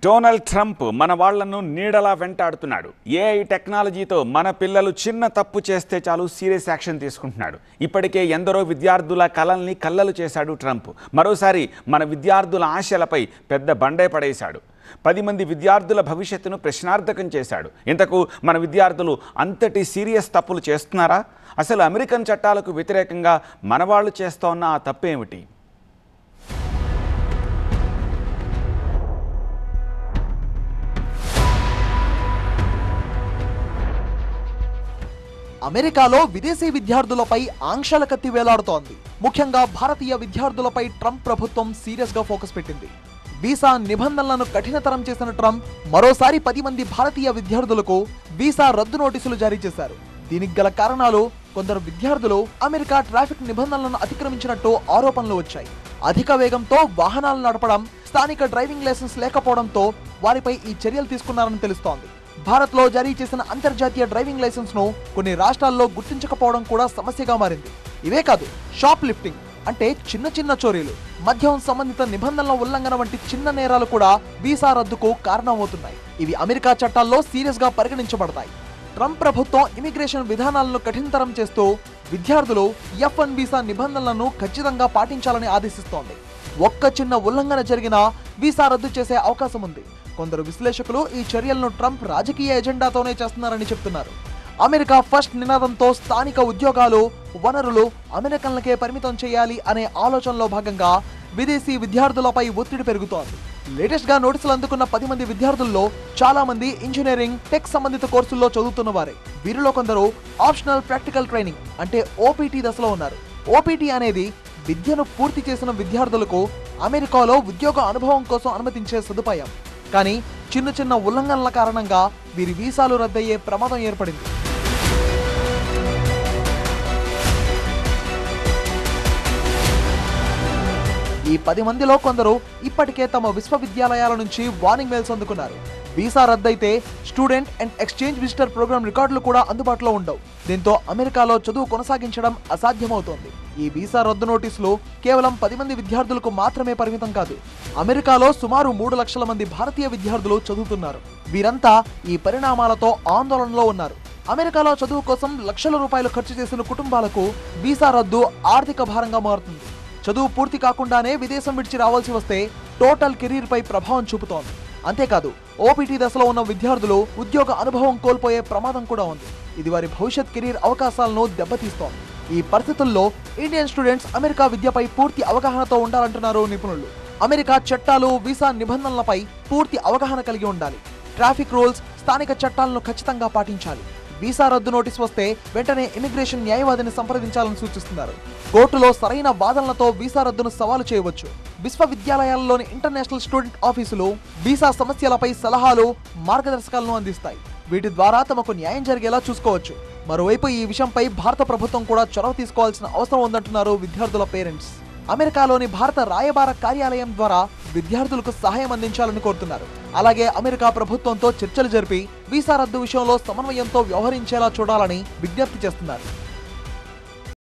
Donald Trump మన వాళ్లను నీడలా వెంటాడుతున్నాడు. ఏఐ టెక్నాలజీతో మన పిల్లలు చిన్న తప్పు చేస్తే చాలు సీరియస్ యాక్షన్ తీసుకుంటున్నాడు. ఇప్పటికే ఎందరో విద్యార్థుల కలల్ని కల్లలు చేశాడు ట్రంప్. మరోసారి మన విద్యార్థుల ఆశలపై పెద్ద బండే పడేశాడు. 10 మంది విద్యార్థుల భవిష్యత్తును ప్రశ్నార్థకం చేశాడు. ఇంతకు మన విద్యార్థులు అంతటి సీరియస్ తప్పులు చేస్తున్నారా? అసలు అమెరికన్ చట్టాలకు వ్యతిరేకంగా మనవాళ్ళు చేస్తోన్న ఆ తప్పేమిటి? అమెరికాలో విదేశీ విద్యార్థులపై ఆంక్షల కత్తి వేలాడుతోంది. ముఖ్యంగా భారతీయ విద్యార్థులపై ట్రంప్ ప్రభుత్వం సీరియస్ గా ఫోకస్ పెట్టింది. వీసా నిబంధనలను కఠినతరం చేసిన ట్రంప్ మరోసారి 10 మంది భారతీయ విద్యార్థులకు వీసా రద్దు నోటీసులు జారీ చేశారు. దీనికి గల కారణాలు, కొందరు విద్యార్థులు అమెరికా ట్రాఫిక్ నిబంధనలను అతిక్రమించినట్టు ఆరోపణలు వచ్చాయి. అధిక వేగంతో వాహనాలు నడపడం, స్థానిక డ్రైవింగ్ లైసెన్స్ లేకపోవడంతో వారిపై ఈ చర్యలు తీసుకున్నారని తెలుస్తోంది. భారత్లో జారీ చేసిన అంతర్జాతీయ డ్రైవింగ్ లైసెన్స్ ను కొన్ని రాష్ట్రాల్లో గుర్తించకపోవడం కూడా సమస్యగా మారింది. ఇవే కాదు, షాప్ లిఫ్టింగ్ అంటే చిన్న చోరీలు, మద్యం సంబంధిత నిబంధనల ఉల్లంఘన వంటి చిన్న నేరాలు కూడా వీసా రద్దుకు కారణమవుతున్నాయి. ఇవి అమెరికా చట్టాల్లో సీరియస్ గా పరిగణించబడతాయి. ట్రంప్ ప్రభుత్వం ఇమిగ్రేషన్ విధానాలను కఠినతరం చేస్తూ విద్యార్థులు F1 వీసా నిబంధనలను ఖచ్చితంగా పాటించాలని ఆదేశిస్తోంది. ఒక్క చిన్న ఉల్లంఘన జరిగినా వీసా రద్దు చేసే అవకాశం ఉంది. కొందరు విశ్లేషకులు ఈ చర్యలను ట్రంప్ రాజకీయ ఎజెండాతోనే చేస్తున్నారని చెప్తున్నారు. అమెరికా ఫస్ట్ నినాదంతో స్థానిక ఉద్యోగాలు, వనరులు అమెరికన్లకే పరిమితం చేయాలి అనే ఆలోచనలో భాగంగా విదేశీ విద్యార్థులపై ఒత్తిడి పెరుగుతోంది. లేటెస్ట్ గా నోటీసులు అందుకున్న 10 మంది విద్యార్థుల్లో చాలా మంది ఇంజనీరింగ్, టెక్ సంబంధిత కోర్సుల్లో చదువుతున్న వారే. వీరిలో కొందరు ఆప్షనల్ ప్రాక్టికల్ ట్రైనింగ్ అంటే OPT దశలో ఉన్నారు. OPT అనేది విద్యను పూర్తి చేసిన విద్యార్థులకు అమెరికాలో ఉద్యోగ అనుభవం కోసం అనుమతించే సదుపాయం. కానీ చిన్న ఉల్లంఘనల కారణంగా వీరి వీసాలు రద్దయ్యే ప్రమాదం ఏర్పడింది. ఈ 10 మందిలో కొందరు ఇప్పటికే తమ విశ్వవిద్యాలయాల నుంచి వార్నింగ్ మెయిల్స్ అందుకున్నారు. వీసా రద్దయితే student and exchange visitor program రికార్డులు కూడా అందుబాటులో ఉండవు. దీంతో అమెరికాలో చదువు కొనసాగించడం అసాధ్యమవుతోంది. ఈ వీసా రద్దు నోటీసులు కేవలం 10 మంది విద్యార్థులకు మాత్రమే పరిమితం కాదు. అమెరికాలో సుమారు 3 లక్షల మంది భారతీయ విద్యార్థులు చదువుతున్నారు. వీరంతా ఈ పరిణామాలతో ఆందోళనలో ఉన్నారు. అమెరికాలో చదువు కోసం లక్షల రూపాయలు ఖర్చు చేసిన కుటుంబాలకు వీసా రద్దు ఆర్థిక భారంగా మారుతుంది. చదువు పూర్తి కాకుండానే విదేశం విడిచి రావాల్సి వస్తే టోటల్ కెరీర్ పై ప్రభావం చూపుతోంది. అంతేకాదు, OPT దశలో ఉన్న విద్యార్థులు ఉద్యోగ అనుభవం కోల్పోయే ప్రమాదం కూడా ఉంది. ఇది వారి భవిష్యత్ కెరీర్ అవకాశాలను దెబ్బతీస్తోంది. ఈ పరిస్థితుల్లో ఇండియన్ స్టూడెంట్స్ అమెరికా విద్యపై పూర్తి అవగాహనతో ఉండాలంటున్నారు నిపుణులు. అమెరికా చట్టాలు, వీసా నిబంధనలపై పూర్తి అవగాహన కలిగి ఉండాలి. ట్రాఫిక్ రూల్స్, స్థానిక చట్టాలను ఖచ్చితంగా పాటించాలి. వీసా రద్దు నోటీస్ వస్తే వెంటనే ఇమిగ్రేషన్ న్యాయవాదిని సంప్రదించాలని సూచిస్తున్నారు. కోర్టులో సరైన వాదనలతో వీసా రద్దును సవాలు చేయవచ్చు. విశ్వవిద్యాలయాల్లోని ఇంటర్నేషనల్ స్టూడెంట్ ఆఫీసులు వీసా సమస్యలపై సలహాలు, మార్గదర్శకాలను అందిస్తాయి. వీటి ద్వారా తమకు న్యాయం జరిగేలా చూసుకోవచ్చు. మరోవైపు ఈ విషయంపై భారత ప్రభుత్వం కూడా చొరవ తీసుకోవాల్సిన అవసరం ఉందంటున్నారు విద్యార్థుల పేరెంట్స్. అమెరికాలోని భారత రాయబార కార్యాలయం ద్వారా విద్యార్థులకు సహాయం అందించాలని కోరుతున్నారు. అలాగే అమెరికా ప్రభుత్వంతో చర్చలు జరిపి వీసా రద్దు విషయంలో సమన్వయంతో వ్యవహరించేలా చూడాలని విజ్ఞప్తి చేస్తున్నారు.